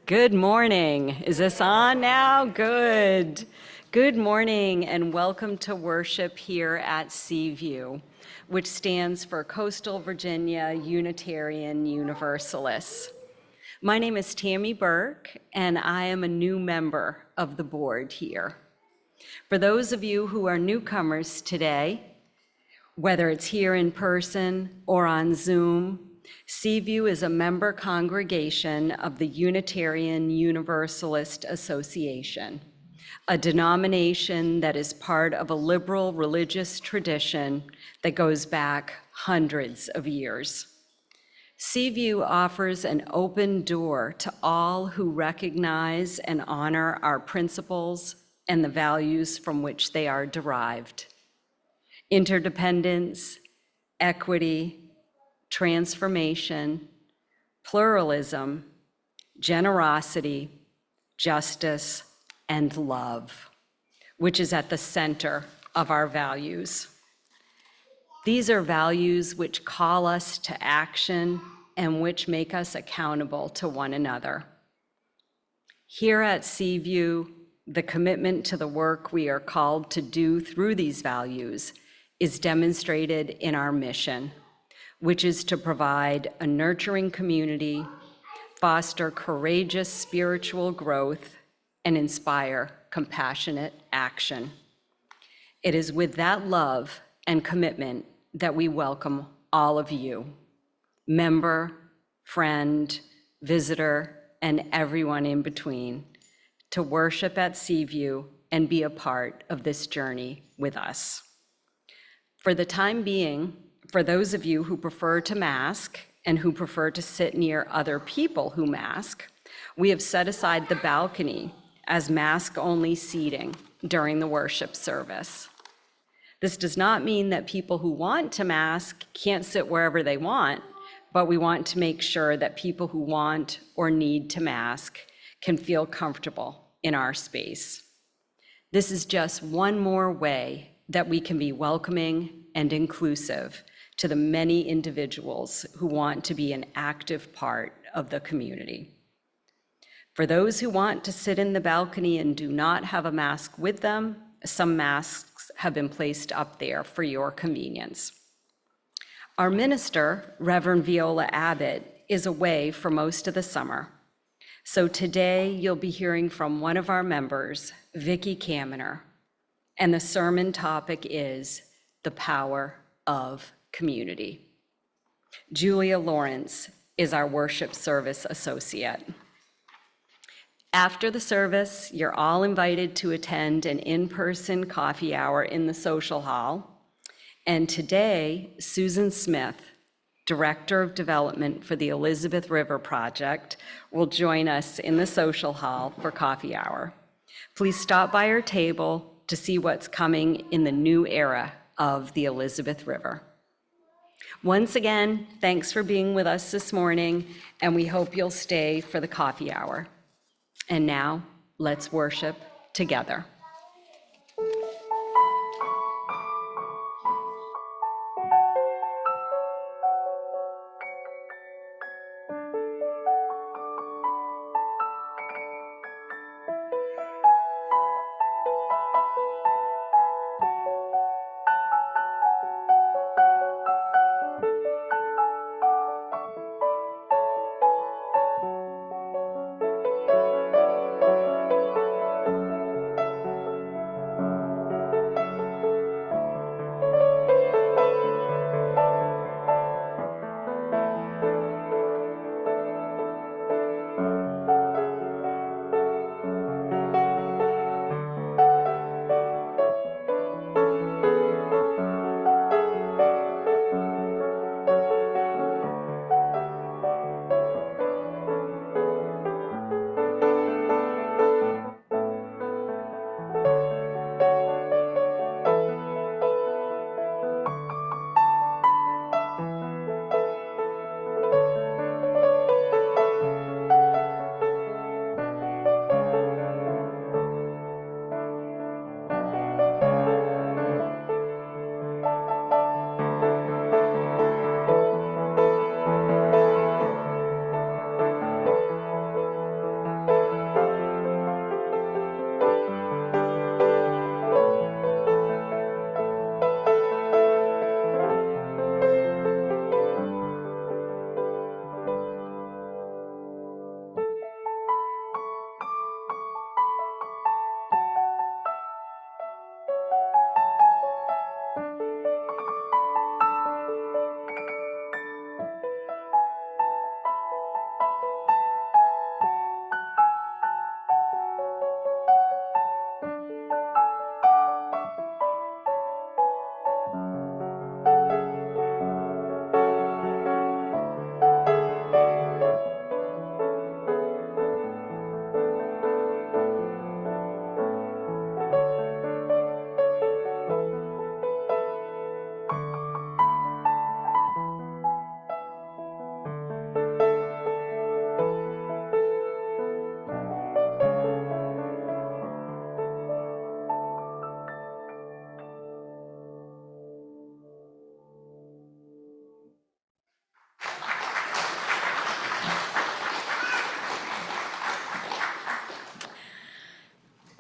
Good morning. Is this on now? Good. Good morning and welcome to worship here at CVUU, which stands for Coastal Virginia Unitarian Universalists. My name is Tammy Burke and I am a new member of the board here. For those of you who are newcomers today, whether it's here in person or on Zoom, CVUU is a member congregation of the Unitarian Universalist Association, a denomination that is part of a liberal religious tradition that goes back hundreds of years. CVUU offers an open door to all who recognize and honor our principles and the values from which they are derived. Interdependence, equity, transformation, pluralism, generosity, justice, and love, which is at the center of our values. These are values which call us to action and which make us accountable to one another. Here at CVUU, the commitment to the work we are called to do through these values is demonstrated in our mission, which is to provide a nurturing community, foster courageous spiritual growth, and inspire compassionate action. It is with that love and commitment that we welcome all of you, member, friend, visitor, and everyone in between, to worship at CVUU and be a part of this journey with us. For the time being, for those of you who prefer to mask and who prefer to sit near other people who mask, we have set aside the balcony as mask-only seating during the worship service. This does not mean that people who want to mask can't sit wherever they want, but we want to make sure that people who want or need to mask can feel comfortable in our space. This is just one more way that we can be welcoming and inclusive to the many individuals who want to be an active part of the community. For those who want to sit in the balcony and do not have a mask with them, some masks have been placed up there for your convenience. Our minister, Reverend Viola Abbott, is away for most of the summer. So today you'll be hearing from one of our members, Vicki Caminer, and the sermon topic is the power of community. Julia Lawrence is our worship service associate. After the service, you're all invited to attend an in-person coffee hour in the social hall. And today, Susan Smith, Director of Development for the Elizabeth River Project, will join us in the social hall for coffee hour. Please stop by our table to see what's coming in the new era of the Elizabeth River. Once again, thanks for being with us this morning, and we hope you'll stay for the coffee hour. And now, let's worship together.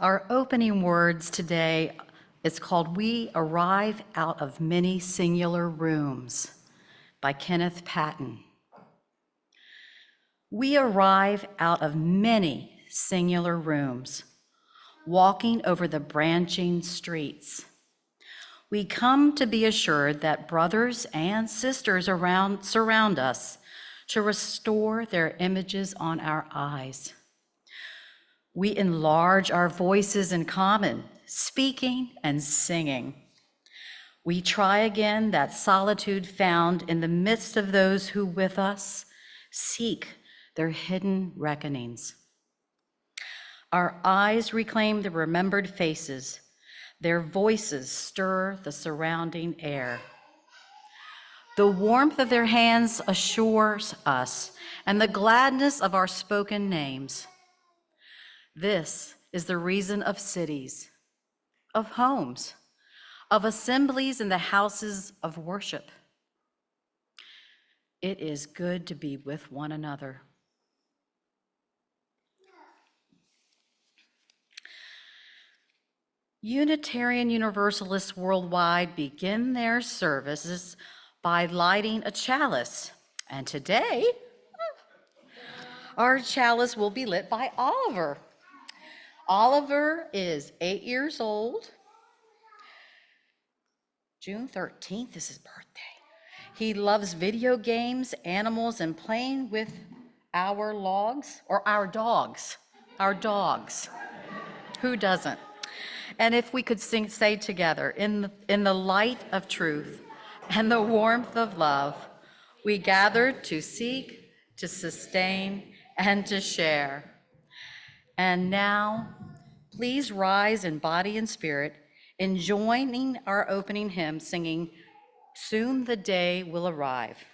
Our opening words today is called "We Arrive Out of Many Singular Rooms" by Kenneth Patton. We arrive out of many singular rooms, walking over the branching streets. We come to be assured that brothers and sisters surround us to restore their images on our eyes. We enlarge our voices in common, speaking and singing. We try again that solitude found in the midst of those who with us seek their hidden reckonings. Our eyes reclaim the remembered faces. Their voices stir the surrounding air. The warmth of their hands assures us, and the gladness of our spoken names. This is the reason of cities, of homes, of assemblies in the houses of worship. It is good to be with one another. Unitarian Universalists worldwide begin their services by lighting a chalice. And today, our chalice will be lit by Oliver. Oliver is 8 years old. June 13th is his birthday. He loves video games, animals, and playing with our dogs. Who doesn't? And if we could say together, in the light of truth and the warmth of love, we gathered to seek, to sustain, and to share. And now, please rise in body and spirit in joining our opening hymn, singing, "Soon the Day Will Arrive."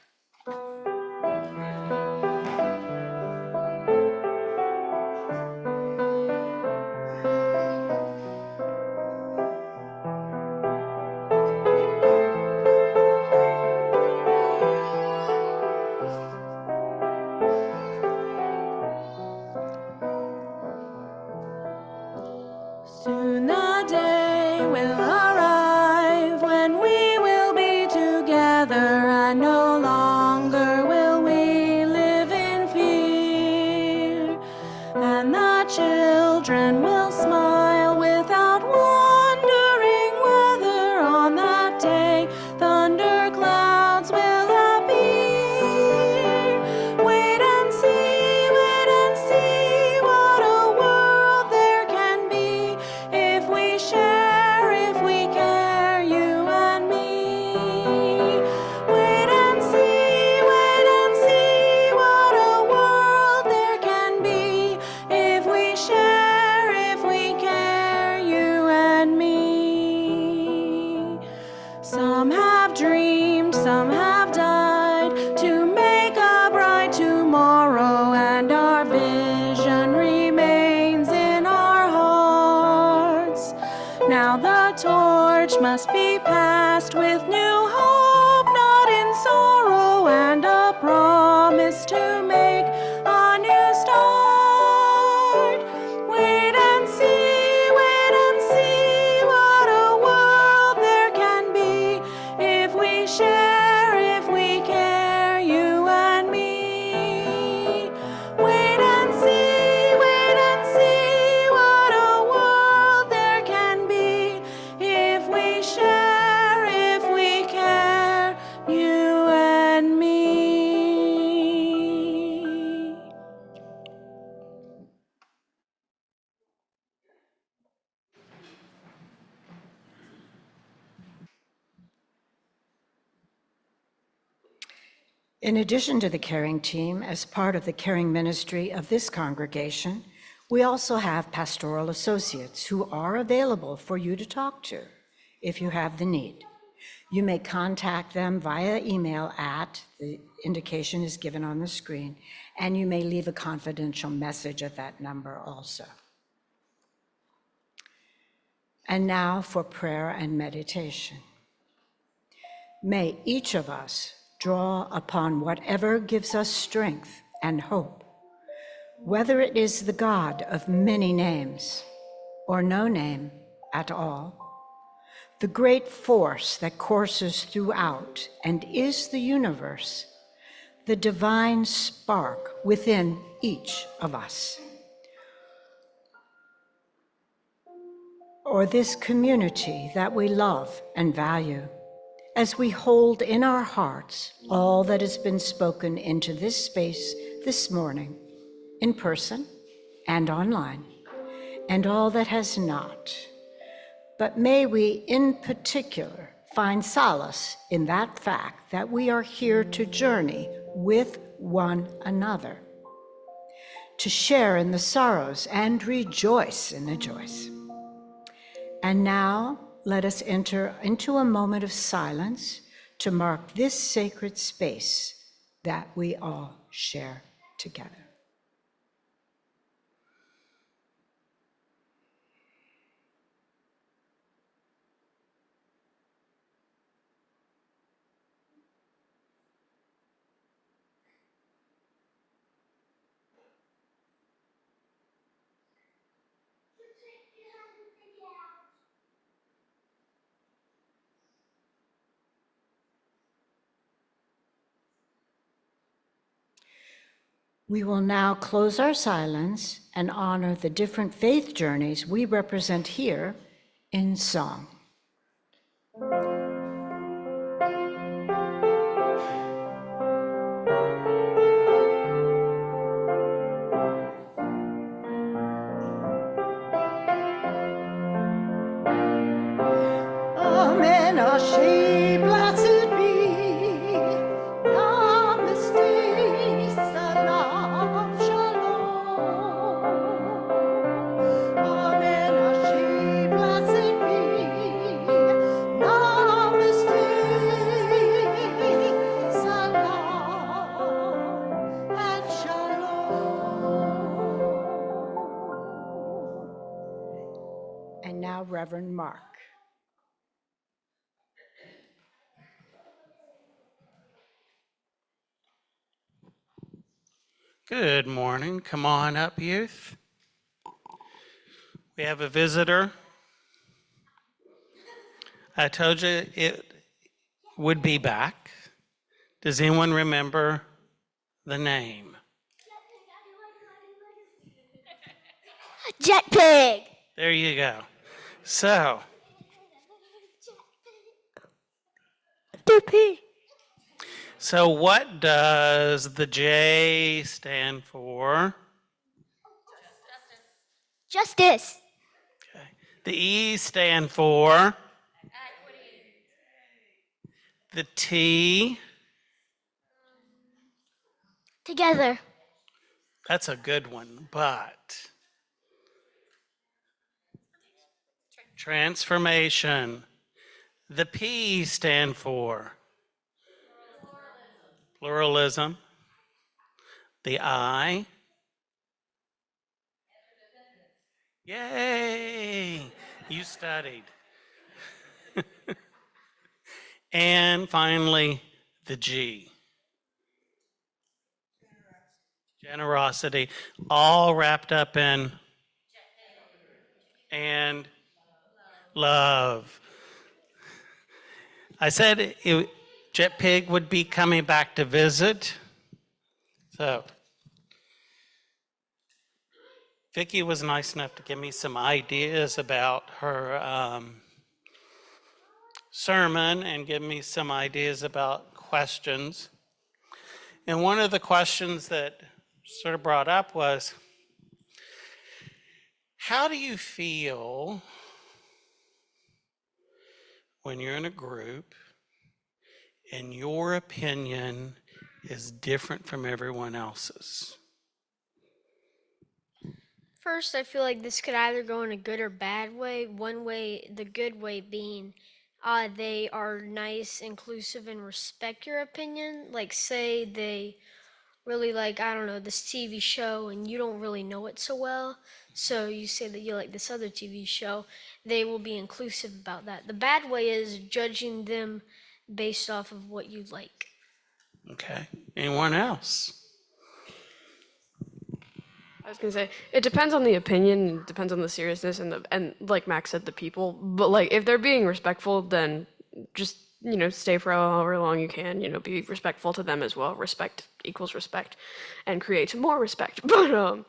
Soon the day will arrive when we will be together, and no longer will we live in fear. And the children will smile without wondering whether on that day thunderclouds will appear. Wait and see what a world there can be if we share, if we care, you and me. Wait and see what a world there can be if we share, if we care, you and me. Some have dreamed, some have died to make a bright tomorrow, and our vision remains in our hearts. Now the torch must be passed with new hope, not in sorrow, and a promise to make a new start. Wait and see what a world there can be if we share, if we care, you and me. Wait and see what a world there can be if we share, if we care, you and me. In addition to the caring team, as part of the caring ministry of this congregation, we also have pastoral associates who are available for you to talk to if you have the need. You may contact them via email the indication is given on the screen, and you may leave a confidential message at that number also. And now for prayer and meditation. May each of us draw upon whatever gives us strength and hope, whether it is the God of many names, or no name at all. The great force that courses throughout and is the universe, the divine spark within each of us. Or this community that we love and value, as we hold in our hearts all that has been spoken into this space this morning, in person and online, and all that has not. But may we in particular find solace in that fact that we are here to journey with one another, to share in the sorrows and rejoice in the joys. And now let us enter into a moment of silence to mark this sacred space that we all share together. We will now close our silence and honor the different faith journeys we represent here in song. Amen, Ashe, blessed be. Namaste, salam, shalom. Amen, Ashe, blessed be. Namaste, salam, and shalom. And now, Reverend Mark. Good morning. Come on up, youth. We have a visitor. I told you it would be back. Does anyone remember the name? Jet pig. There you go. So, Jet pig. so what does the J stand for? Justice. Okay. The E stand for? The T? Together. That's a good one, but transformation. The P stand for? Pluralism. The I? Yay! You studied. And finally, the G. Generosity. All wrapped up in and love. I said Jet Pig would be coming back to visit. So, Vicki was nice enough to give me some ideas about her sermon and give me some ideas about questions. And one of the questions that sort of brought up was, how do you feel when you're in a group and your opinion is different from everyone else's? First, I feel like this could either go in a good or bad way. One way, the good way being they are nice, inclusive, and respect your opinion. Like, say they really like, I don't know, this TV show and you don't really know it so well. So you say that you like this other TV show. They will be inclusive about that. The bad way is judging them based off of what you like. Okay. Anyone else? I was gonna say it depends on the opinion, it depends on the seriousness and like Max said, the people. But like if they're being respectful, then just stay for however long you can. Be respectful to them as well. Respect equals respect, and creates more respect. But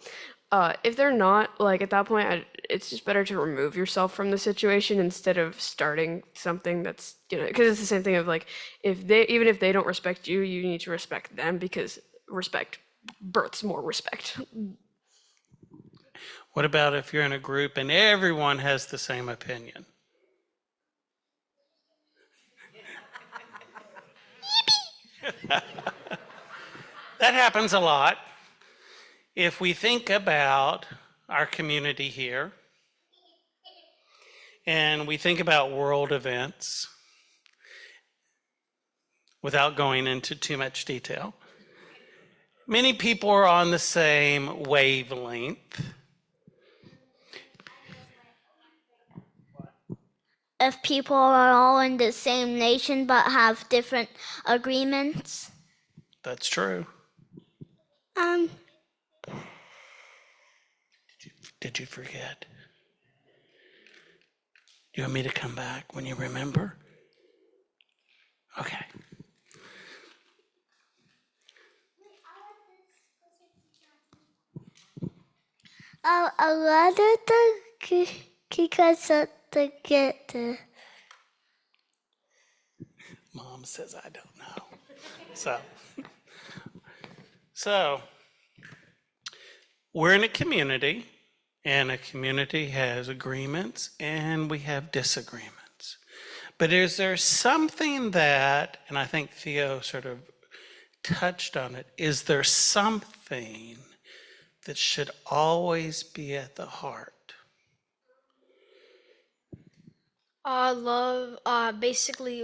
if they're not, like at that point, it's just better to remove yourself from the situation instead of starting something that's because it's the same thing of like even if they don't respect you, you need to respect them because respect births more respect. What about if you're in a group and everyone has the same opinion? That happens a lot. If we think about our community here, and we think about world events, without going into too much detail, many people are on the same wavelength. If people are all in the same nation but have different agreements. That's true. Did you forget? Do you want me to come back when you remember? Okay. A lot of the because of the get the. Mom says I don't know. So we're in a community, and a community has agreements and we have disagreements. But is there something that, and I think Theo sort of touched on it, is there something that should always be at the heart? Love, basically,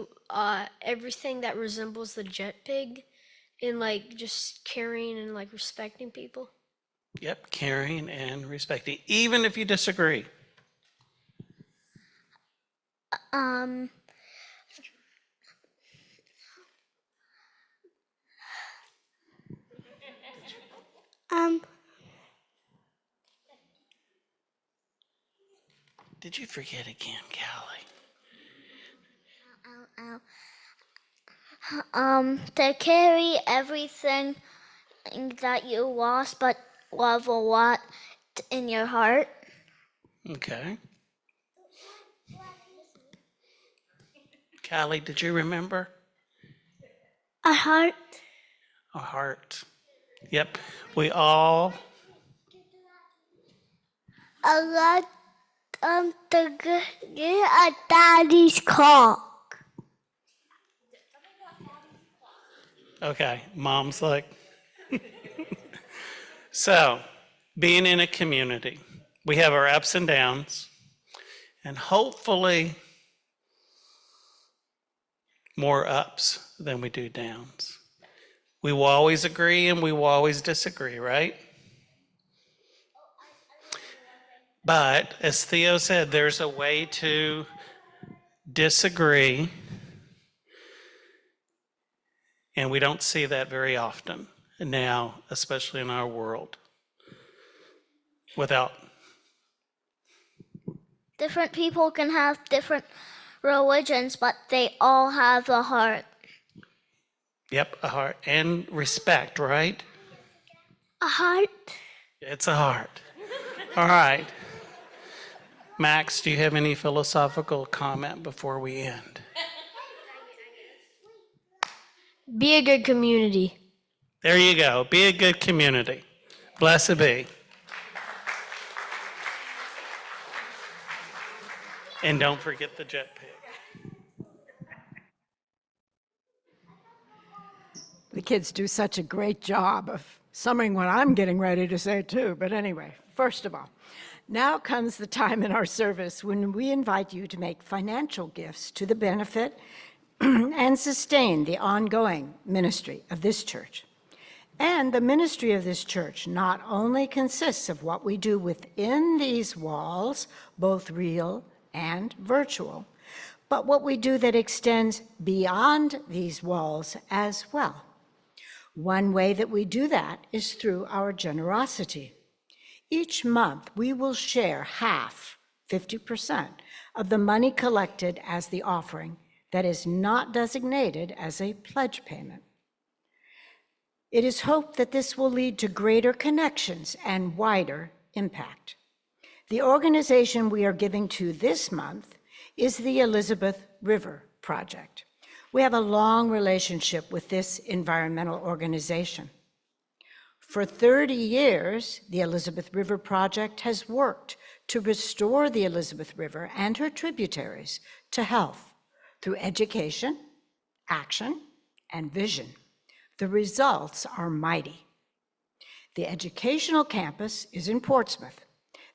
everything that resembles the jet pig in like just caring and like respecting people. Yep, caring and respecting, even if you disagree. Did you forget again, Callie? To carry everything that you lost but love a lot in your heart. Okay. Callie, did you remember? A heart. A heart. Yep, we all. A lot to get a daddy's cock. Okay, mom's like. So, being in a community, we have our ups and downs, and hopefully more ups than we do downs. We will always agree and we will always disagree, right? But as Theo said, there's a way to disagree, and we don't see that very often now, especially in our world. Without. Different people can have different religions, but they all have a heart. Yep, a heart and respect, right? A heart? It's a heart. All right. Max, do you have any philosophical comment before we end? Be a good community. There you go. Be a good community. Blessed be. And don't forget the jet pig. The kids do such a great job of summing what I'm getting ready to say too. But anyway, first of all, now comes the time in our service when we invite you to make financial gifts to the benefit and sustain the ongoing ministry of this church. And the ministry of this church not only consists of what we do within these walls, both real and virtual, but what we do that extends beyond these walls as well. One way that we do that is through our generosity. Each month, we will share half, 50%, of the money collected as the offering that is not designated as a pledge payment. It is hoped that this will lead to greater connections and wider impact. The organization we are giving to this month is the Elizabeth River Project. We have a long relationship with this environmental organization. For 30 years, the Elizabeth River Project has worked to restore the Elizabeth River and her tributaries to health through education, action, and vision. The results are mighty. The educational campus is in Portsmouth.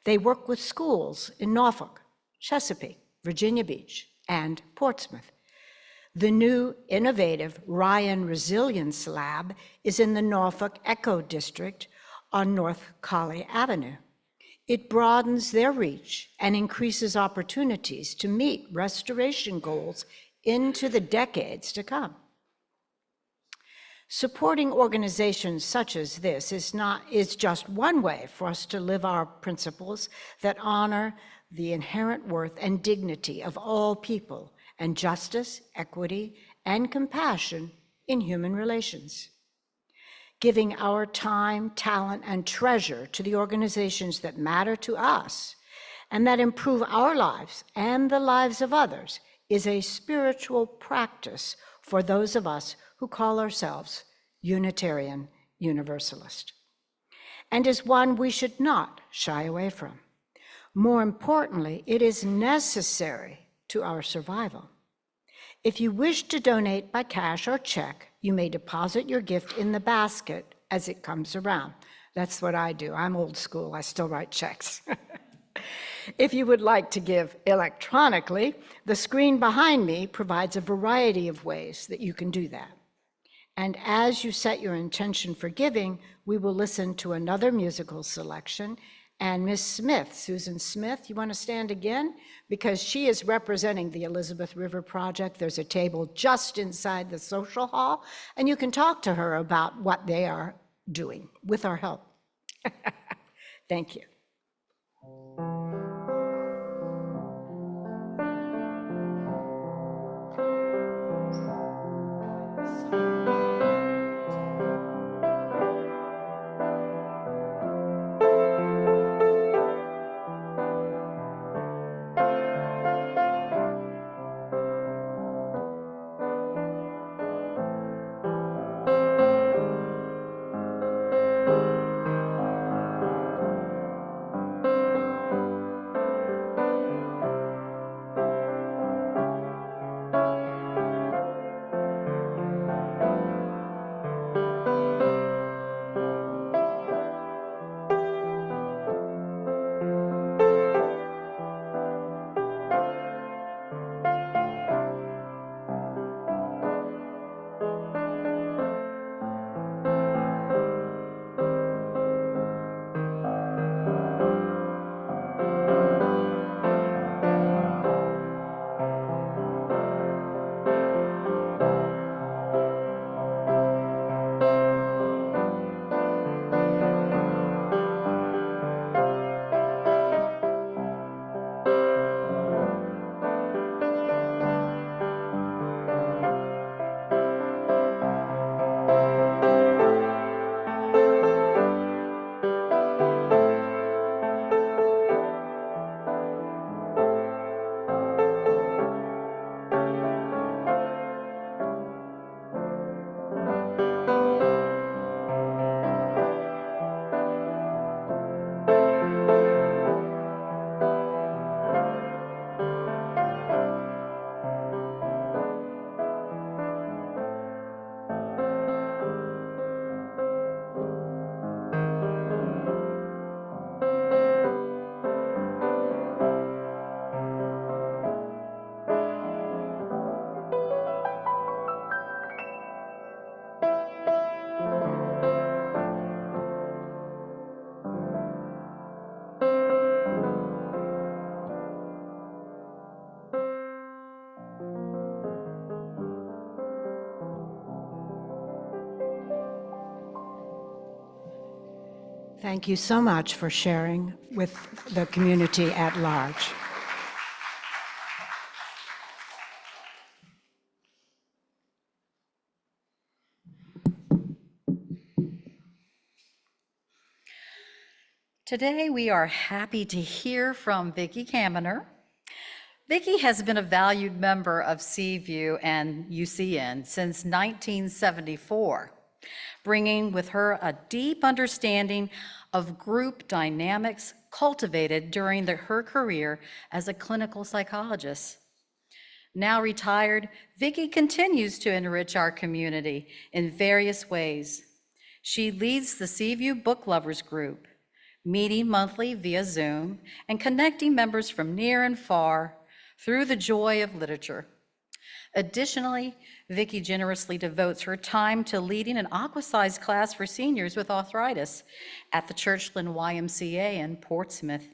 They work with schools in Norfolk, Chesapeake, Virginia Beach, and Portsmouth. The new innovative Ryan Resilience Lab is in the Norfolk Eco District on North Colley Avenue. It broadens their reach and increases opportunities to meet restoration goals into the decades to come. Supporting organizations such as this is just one way for us to live our principles that honor the inherent worth and dignity of all people, and justice, equity, and compassion in human relations. Giving our time, talent, and treasure to the organizations that matter to us and that improve our lives and the lives of others is a spiritual practice for those of us who call ourselves Unitarian Universalist, and is one we should not shy away from. More importantly, it is necessary to our survival. If you wish to donate by cash or check, you may deposit your gift in the basket as it comes around. That's what I do. I'm old school. I still write checks. If you would like to give electronically, the screen behind me provides a variety of ways that you can do that. And as you set your intention for giving, we will listen to another musical selection. And Miss Smith, Susan Smith, you want to stand again? Because she is representing the Elizabeth River Project. There's a table just inside the social hall, and you can talk to her about what they are doing with our help. Thank you. Thank you so much for sharing with the community at large. Today, we are happy to hear from Vicki Caminer. Vicki has been a valued member of CVUU and UCN since 1974, bringing with her a deep understanding of group dynamics cultivated during her career as a clinical psychologist. Now retired, Vicki continues to enrich our community in various ways. She leads the CVUU Booklovers group, meeting monthly via Zoom and connecting members from near and far through the joy of literature. Additionally, Vicki generously devotes her time to leading an Aquacize class for seniors with arthritis at the Churchland YMCA in Portsmouth.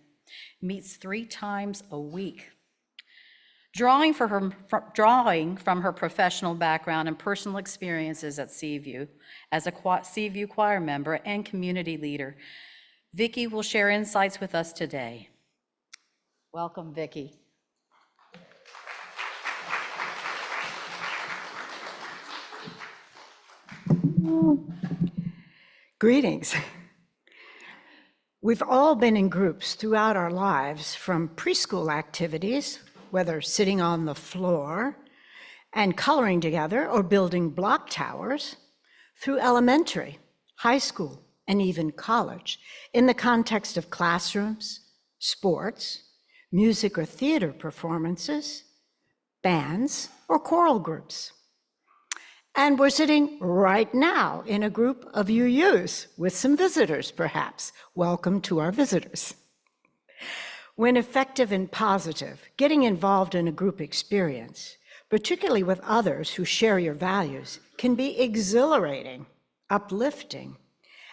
Meets 3 times a week. Drawing from her professional background and personal experiences at CVUU as a CVUU choir member and community leader, Vicki will share insights with us today. Welcome, Vicki. Greetings. We've all been in groups throughout our lives, from preschool activities, whether sitting on the floor and coloring together or building block towers, through elementary, high school, and even college, in the context of classrooms, sports, music or theater performances, bands, or choral groups. And we're sitting right now in a group of UUs with some visitors, perhaps. Welcome to our visitors. When effective and positive, getting involved in a group experience, particularly with others who share your values, can be exhilarating, uplifting,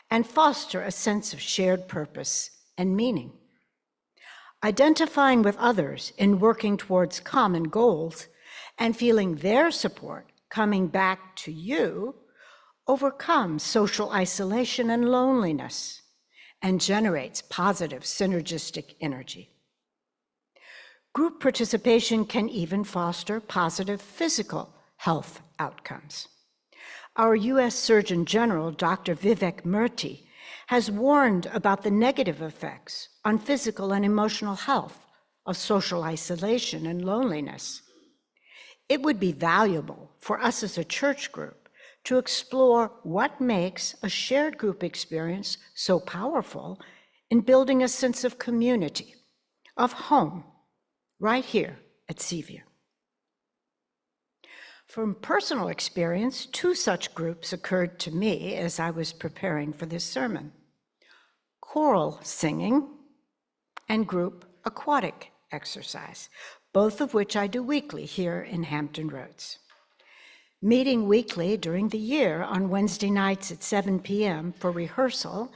and foster a sense of shared purpose and meaning. Identifying with others in working towards common goals and feeling their support coming back to you overcomes social isolation and loneliness and generates positive synergistic energy. Group participation can even foster positive physical health outcomes. Our U.S. Surgeon General, Dr. Vivek Murthy, has warned about the negative effects on physical and emotional health of social isolation and loneliness. It would be valuable for us as a church group to explore what makes a shared group experience so powerful in building a sense of community, of home, right here at CVUU. From personal experience, 2 such groups occurred to me as I was preparing for this sermon: choral singing and group aquatic exercise, both of which I do weekly here in Hampton Roads. Meeting weekly during the year on Wednesday nights at 7 p.m. for rehearsal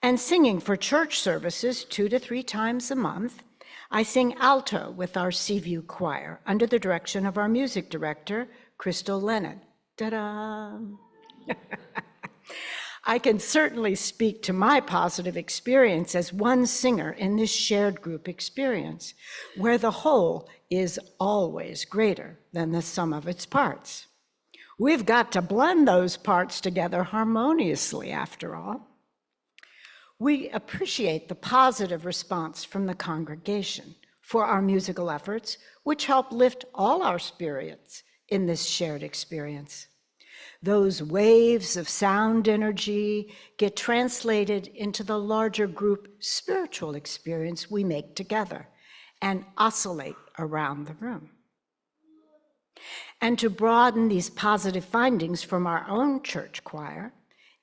and singing for church services 2 to 3 times a month, I sing alto with our CVUU choir under the direction of our music director, Crystal Lennon. Ta-da! I can certainly speak to my positive experience as one singer in this shared group experience, where the whole is always greater than the sum of its parts. We've got to blend those parts together harmoniously, after all. We appreciate the positive response from the congregation for our musical efforts, which help lift all our spirits in this shared experience. Those waves of sound energy get translated into the larger group spiritual experience we make together and oscillate around the room. And to broaden these positive findings from our own church choir,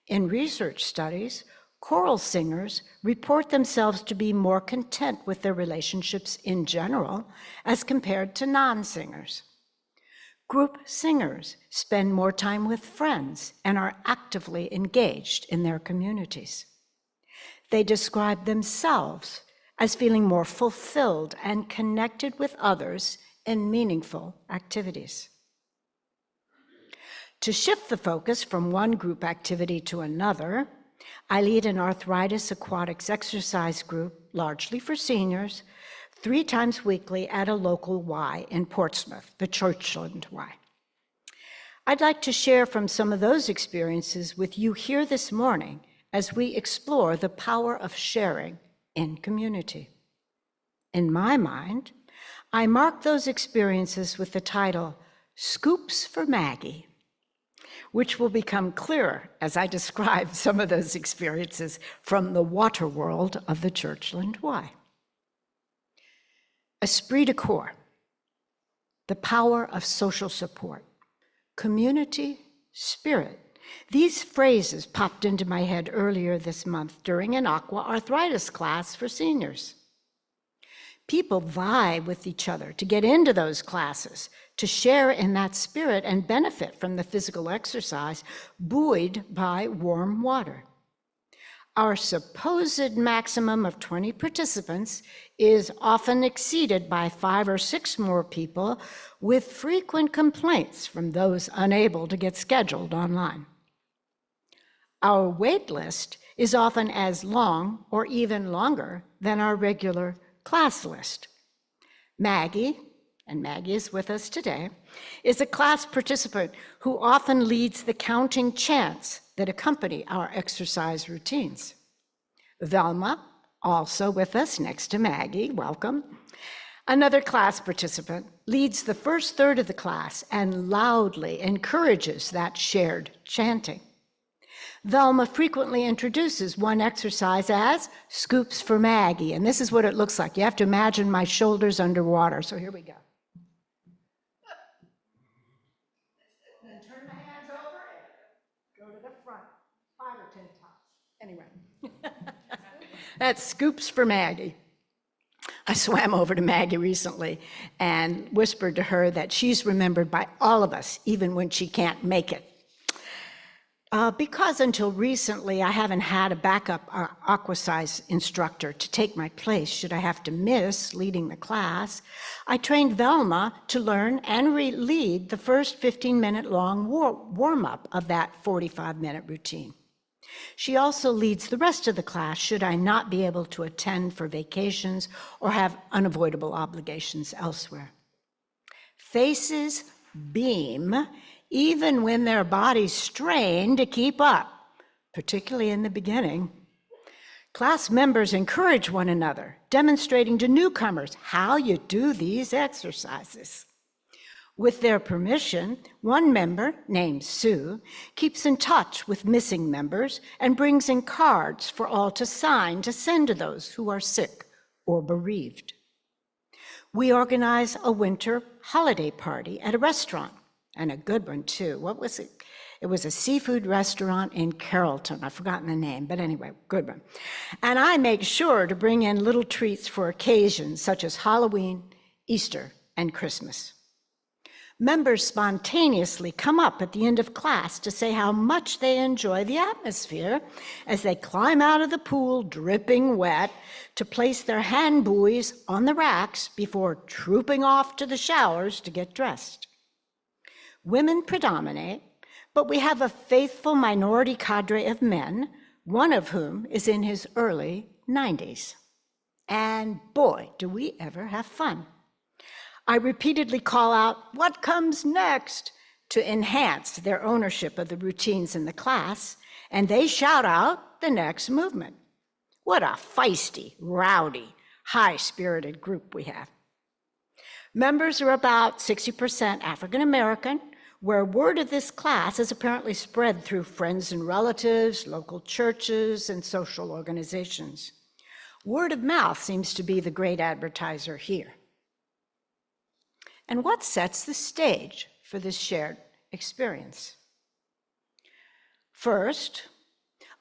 in research studies, choral singers report themselves to be more content with their relationships in general as compared to non-singers. Group singers spend more time with friends and are actively engaged in their communities. They describe themselves as feeling more fulfilled and connected with others in meaningful activities. To shift the focus from one group activity to another, I lead an arthritis aquatics exercise group, largely for seniors, 3 times weekly at a local Y in Portsmouth, the Churchland Y. I'd like to share from some of those experiences with you here this morning as we explore the power of sharing in community. In my mind, I mark those experiences with the title, Scoops for Maggie, which will become clearer as I describe some of those experiences from the water world of the Churchland Y. Esprit de corps, the power of social support, community, spirit. These phrases popped into my head earlier this month during an aqua arthritis class for seniors. People vie with each other to get into those classes, to share in that spirit and benefit from the physical exercise buoyed by warm water. Our supposed maximum of 20 participants is often exceeded by 5 or 6 more people, with frequent complaints from those unable to get scheduled online. Our wait list is often as long or even longer than our regular class list. Maggie, and Maggie is with us today, is a class participant who often leads the counting chants that accompany our exercise routines. Velma, also with us next to Maggie, welcome. Another class participant leads the first third of the class and loudly encourages that shared chanting. Velma frequently introduces one exercise as Scoops for Maggie, and this is what it looks like. You have to imagine my shoulders underwater, so here we go. And turn the hands over and go to the front, 5 or 10 times. Anyway, that's Scoops for Maggie. I swam over to Maggie recently and whispered to her that she's remembered by all of us, even when she can't make it. Because until recently, I haven't had a backup Aquacize instructor to take my place should I have to miss leading the class, I trained Velma to learn and lead the first 15-minute long warm-up of that 45-minute routine. She also leads the rest of the class should I not be able to attend for vacations or have unavoidable obligations elsewhere. Faces beam even when their bodies strain to keep up, particularly in the beginning. Class members encourage one another, demonstrating to newcomers how you do these exercises. With their permission, one member, named Sue, keeps in touch with missing members and brings in cards for all to sign to send to those who are sick or bereaved. We organize a winter holiday party at a restaurant, and a good one too. What was it? It was a seafood restaurant in Carrollton. I've forgotten the name, but anyway, good one. And I make sure to bring in little treats for occasions such as Halloween, Easter, and Christmas. Members spontaneously come up at the end of class to say how much they enjoy the atmosphere as they climb out of the pool dripping wet to place their hand buoys on the racks before trooping off to the showers to get dressed. Women predominate, but we have a faithful minority cadre of men, one of whom is in his early 90s. And boy, do we ever have fun. I repeatedly call out, "What comes next?" to enhance their ownership of the routines in the class, and they shout out the next movement. What a feisty, rowdy, high-spirited group we have. Members are about 60% African American, where word of this class is apparently spread through friends and relatives, local churches, and social organizations. Word of mouth seems to be the great advertiser here. And what sets the stage for this shared experience? First,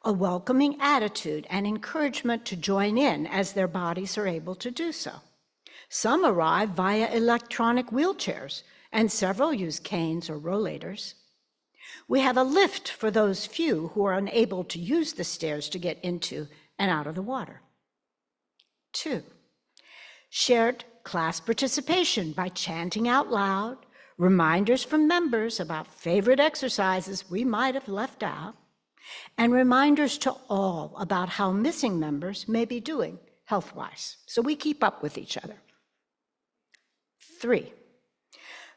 a welcoming attitude and encouragement to join in as their bodies are able to do so. Some arrive via electronic wheelchairs, and several use canes or rollators. We have a lift for those few who are unable to use the stairs to get into and out of the water. 2, shared class participation by chanting out loud, reminders from members about favorite exercises we might have left out, and reminders to all about how missing members may be doing health-wise, so we keep up with each other. 3,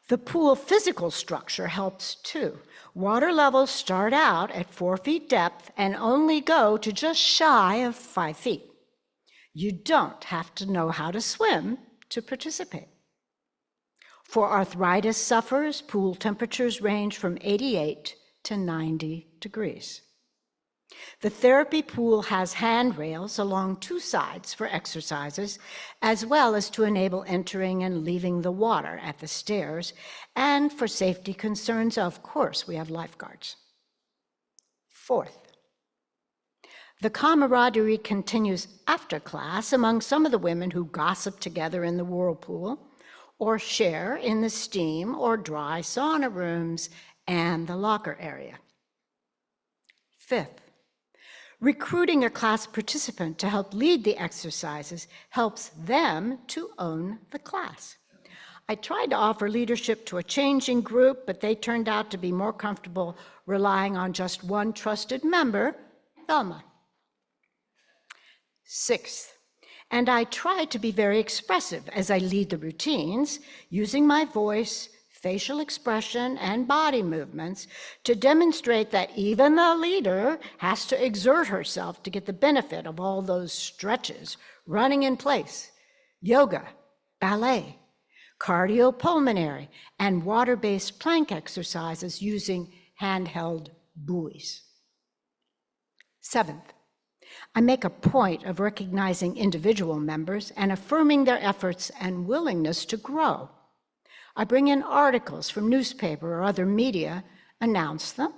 the pool physical structure helps too. Water levels start out at 4 feet depth and only go to just shy of 5 feet. You don't have to know how to swim to participate. For arthritis sufferers, pool temperatures range from 88 to 90 degrees. The therapy pool has handrails along 2 sides for exercises, as well as to enable entering and leaving the water at the stairs, and for safety concerns, of course, we have lifeguards. 4th, the camaraderie continues after class among some of the women who gossip together in the whirlpool, or share in the steam or dry sauna rooms and the locker area. 5th, recruiting a class participant to help lead the exercises helps them to own the class. I tried to offer leadership to a changing group, but they turned out to be more comfortable relying on just one trusted member, Thelma. 6th, and I try to be very expressive as I lead the routines, using my voice, facial expression, and body movements to demonstrate that even the leader has to exert herself to get the benefit of all those stretches, running in place, yoga, ballet, cardiopulmonary, and water-based plank exercises using handheld buoys. 7th, I make a point of recognizing individual members and affirming their efforts and willingness to grow. I bring in articles from newspaper or other media, announce them,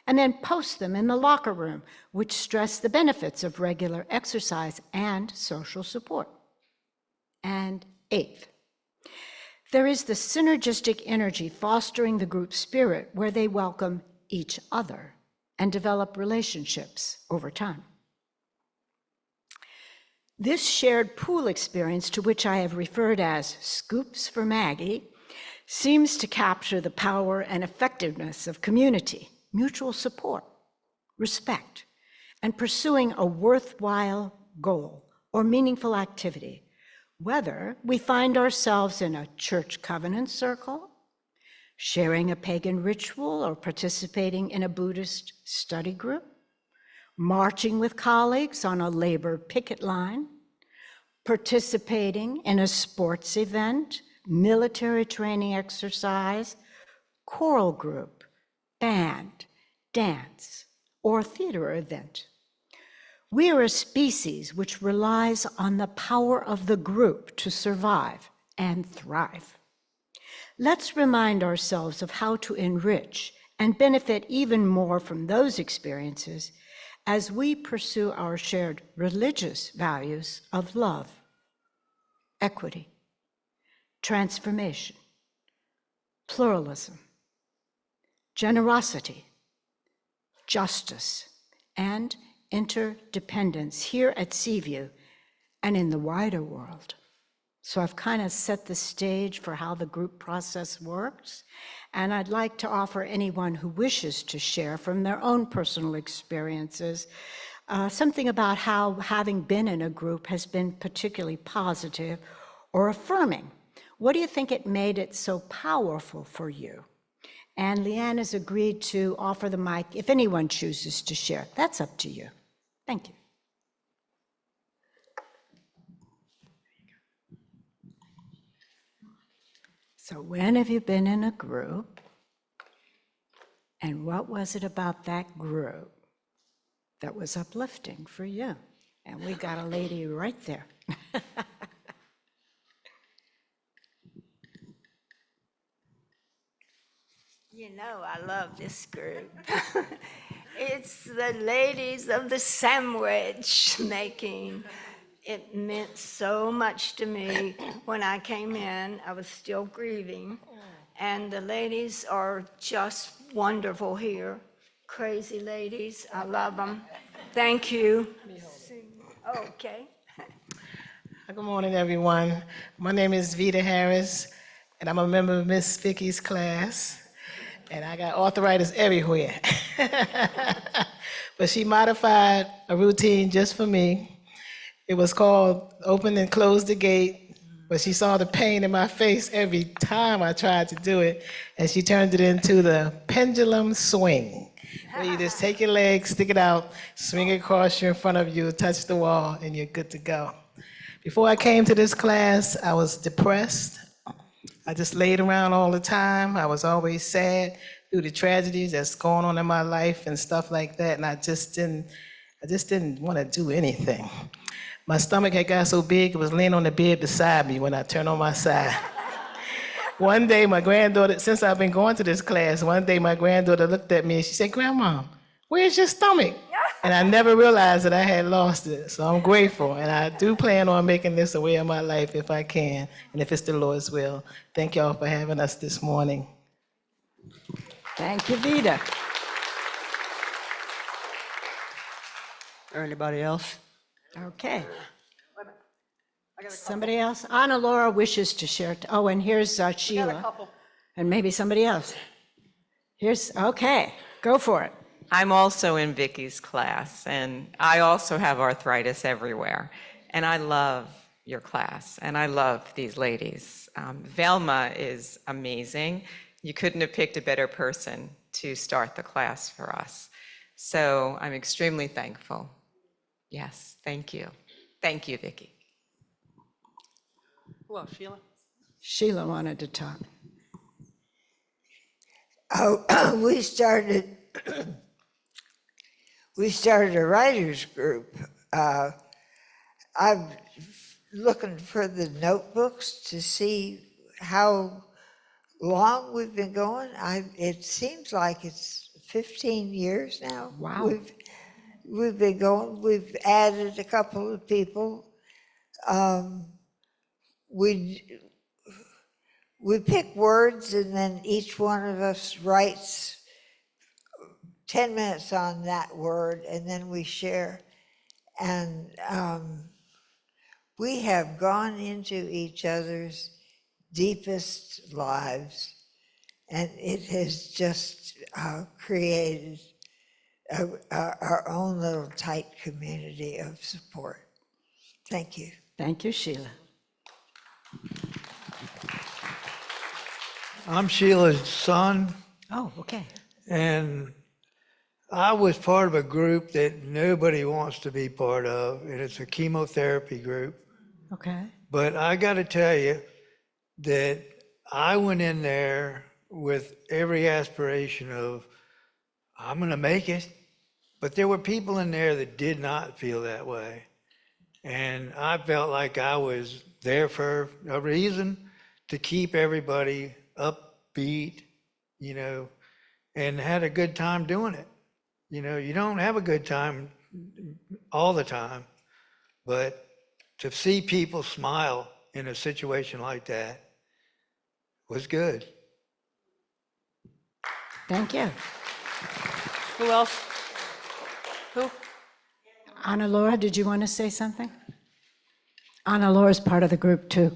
and then post them in the locker room, which stress the benefits of regular exercise and social support. And 8th, there is the synergistic energy fostering the group spirit where they welcome each other and develop relationships over time. This shared pool experience, to which I have referred as Scoops for Maggie, seems to capture the power and effectiveness of community, mutual support, respect, and pursuing a worthwhile goal or meaningful activity, whether we find ourselves in a church covenant circle, sharing a pagan ritual, or participating in a Buddhist study group, marching with colleagues on a labor picket line, participating in a sports event, military training exercise, choral group, band, dance, or theater event. We are a species which relies on the power of the group to survive and thrive. Let's remind ourselves of how to enrich and benefit even more from those experiences as we pursue our shared religious values of love, equity, transformation, pluralism, generosity, justice, and interdependence here at CVUU and in the wider world. So I've kind of set the stage for how the group process works, and I'd like to offer anyone who wishes to share from their own personal experiences something about how having been in a group has been particularly positive or affirming. What do you think it made it so powerful for you? And Leanne has agreed to offer the mic if anyone chooses to share. That's up to you. Thank you. So when have you been in a group? And what was it about that group that was uplifting for you? And we got a lady right there. You know, I love this group. It's the ladies of the sandwich making. It meant so much to me when I came in. I was still grieving. And the ladies are just wonderful here. Crazy ladies. I love them. Thank you. Okay. Good morning, everyone. My name is Vita Harris, and I'm a member of Miss Vicki's class. And I got arthritis everywhere. but she modified a routine just for me. It was called Open and Close the Gate, but she saw the pain in my face every time I tried to do it, and she turned it into the pendulum swing, where you just take your leg, stick it out, swing it across you in front of you, touch the wall, and you're good to go. Before I came to this class, I was depressed. I just laid around all the time. I was always sad through the tragedies that's going on in my life and stuff like that, and I just didn't want to do anything. My stomach had got so big, it was laying on the bed beside me when I turned on my side. One day, my granddaughter, since I've been going to this class, one day my granddaughter looked at me and she said, "Grandma, where's your stomach?" And I never realized that I had lost it. So I'm grateful, and I do plan on making this a way of my life if I can, and if it's the Lord's will. Thank y'all for having us this morning. Thank you, Vida. Or anybody else? Okay. Somebody else? Anna Laura wishes to share. Oh, and here's Sheila. And maybe somebody else. Okay, go for it. I'm also in Vicki's class, and I also have arthritis everywhere. And I love your class, and I love these ladies. Velma is amazing. You couldn't have picked a better person to start the class for us. So I'm extremely thankful. Yes, thank you. Thank you, Vicki. Who else, Sheila? Sheila wanted to talk. Oh, we started a writers group. I'm looking for the notebooks to see how long we've been going. It seems like it's 15 years now. Wow. We've been going. We've added a couple of people. We pick words, and then each one of us writes 10 minutes on that word, and then we share. And we have gone into each other's deepest lives, and it has just created our own little tight community of support. Thank you. Thank you, Sheila. I'm Sheila's son, Oh, okay. and I was part of a group that nobody wants to be part of, and it's a chemotherapy group. Okay. But I got to tell you that I went in there with every aspiration of, I'm going to make it. But there were people in there that did not feel that way. And I felt like I was there for a reason to keep everybody upbeat, and had a good time doing it. You don't have a good time all the time, but to see people smile in a situation like that was good. Thank you. Who else? Who? Anna Laura, did you want to say something? Anna Laura's part of the group, too.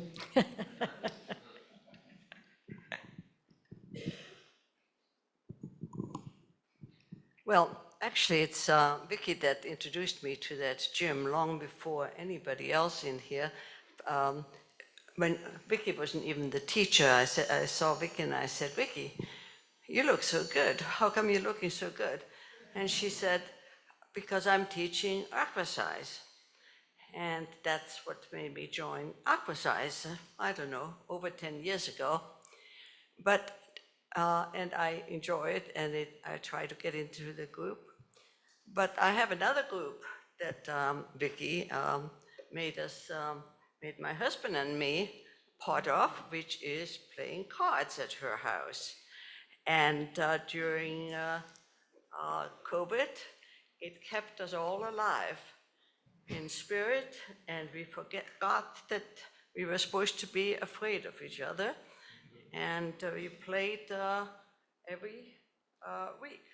Well, actually, it's Vicki that introduced me to that gym long before anybody else in here. When Vicki wasn't even the teacher, I saw Vicki and I said, "Vicki, you look so good. How come you're looking so good?" And she said, "Because I'm teaching Aquacize." And that's what made me join Aquacize, I don't know, over 10 years ago. But and I enjoy it, and I try to get into the group. But I have another group that Vicki made my husband and me part of, which is playing cards at her house. And during COVID, it kept us all alive in spirit, and we forgot that we were supposed to be afraid of each other. And we played every week,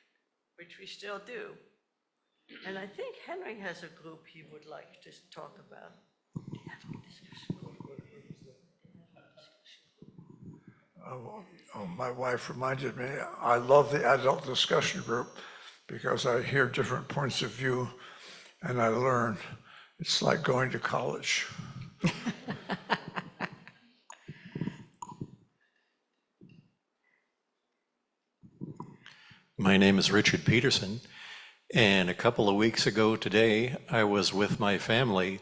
which we still do. And I think Henry has a group he would like to talk about. My wife reminded me, I love the adult discussion group because I hear different points of view and I learn. It's like going to college. My name is Richard Peterson, and a couple of weeks ago today, I was with my family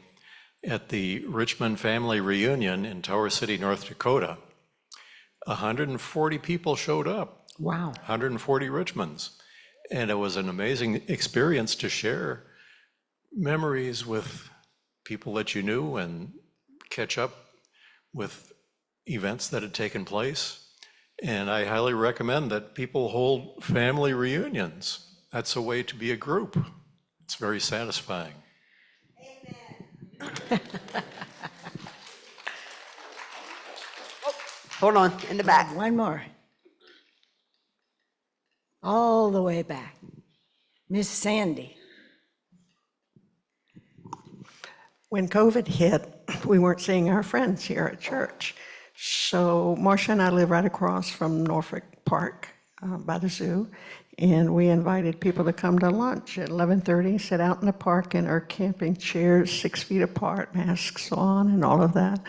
at the Richmond Family Reunion in Tower City, North Dakota. 140 people showed up. Wow. 140 Richmonds. And it was an amazing experience to share memories with people that you knew and catch up with events that had taken place. And I highly recommend that people hold family reunions. That's a way to be a group. It's very satisfying. Hold on, in the back. One more. All the way back. Miss Sandy. When COVID hit, we weren't seeing our friends here at church. So Marcia and I live right across from Norfolk Park by the zoo, and we invited people to come to lunch at 11:30, sit out in the park in our camping chairs, 6 feet apart, masks on and all of that.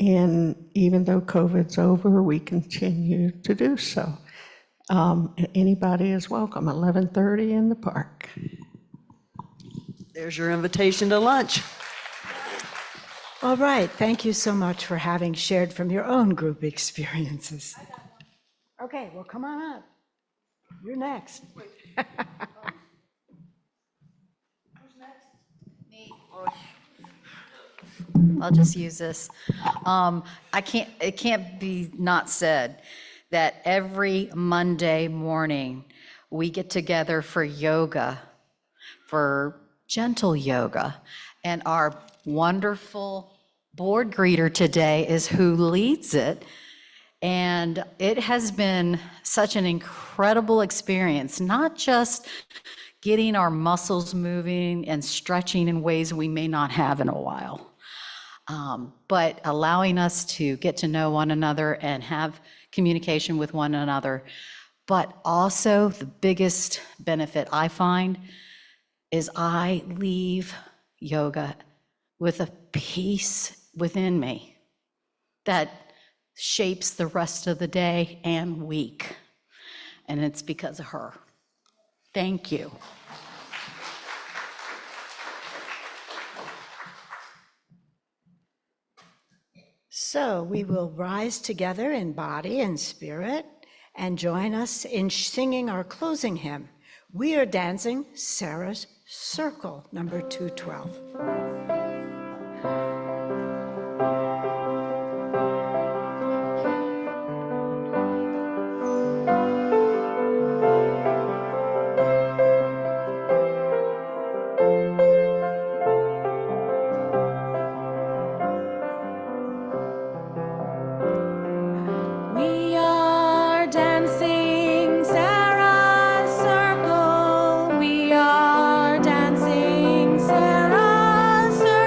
And even though COVID's over, we continue to do so. Anybody is welcome, 11:30 in the park. There's your invitation to lunch. All right, thank you so much for having shared from your own group experiences. Okay, well, come on up. You're next. I'll just use this. It can't be not said that every Monday morning we get together for yoga, for gentle yoga, and our wonderful board greeter today is who leads it. And it has been such an incredible experience, not just getting our muscles moving and stretching in ways we may not have in a while, but allowing us to get to know one another and have communication with one another. But also the biggest benefit I find is I leave yoga with a peace within me that shapes the rest of the day and week. And it's because of her. Thank you. So we will rise together in body and spirit and join us in singing our closing hymn. We are dancing Sarah's Circle, number 212. We are dancing Sarah's circle. We are dancing Sarah's circle.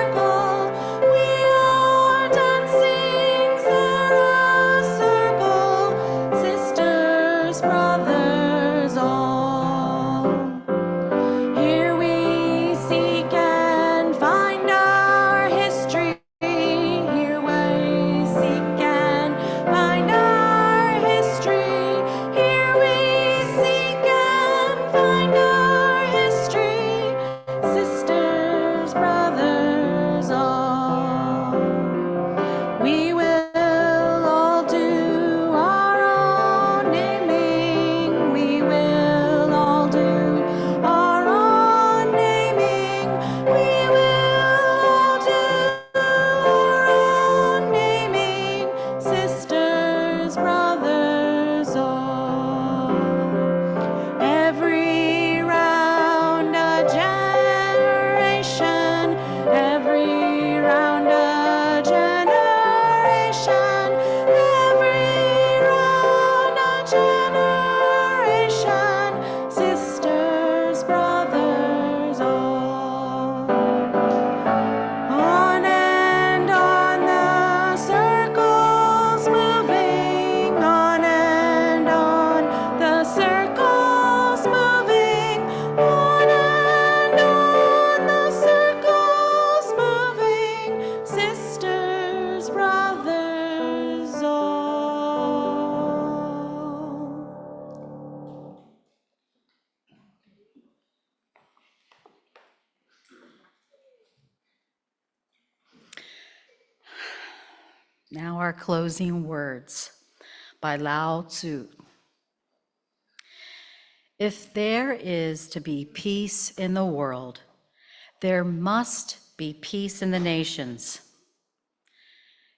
Now our closing words by Lao Tzu. If there is to be peace in the world, there must be peace in the nations.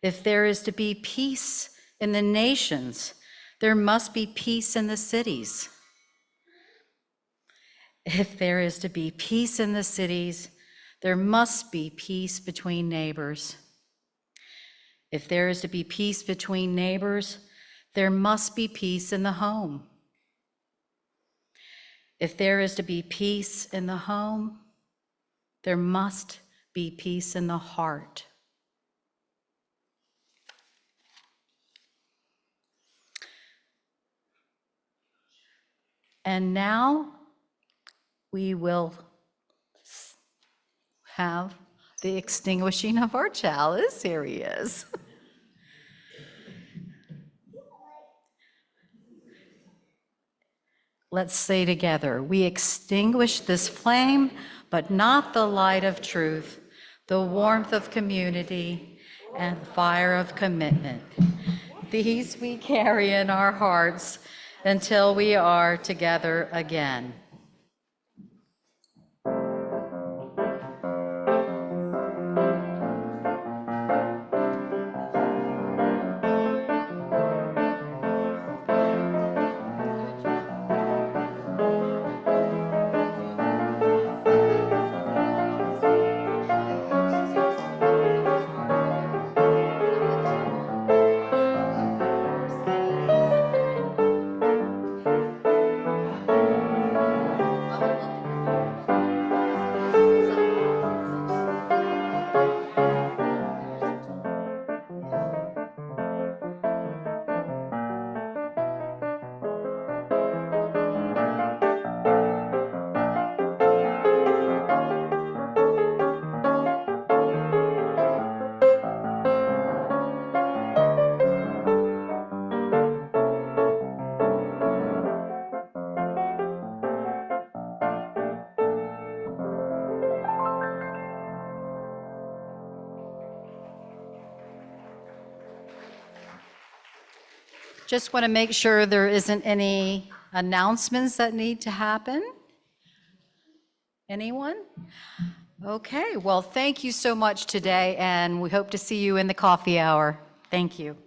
If there is to be peace in the nations, there must be peace in the cities. If there is to be peace in the cities, there must be peace between neighbors. If there is to be peace between neighbors, there must be peace in the home. If there is to be peace in the home, there must be peace in the heart. And now we will have the extinguishing of our chalice. Here he is. Let's say together, we extinguish this flame, but not the light of truth, the warmth of community, and the fire of commitment. These we carry in our hearts until we are together again. Just want to make sure there isn't any announcements that need to happen. Anyone? Okay, well, thank you so much today, and we hope to see you in the coffee hour. Thank you.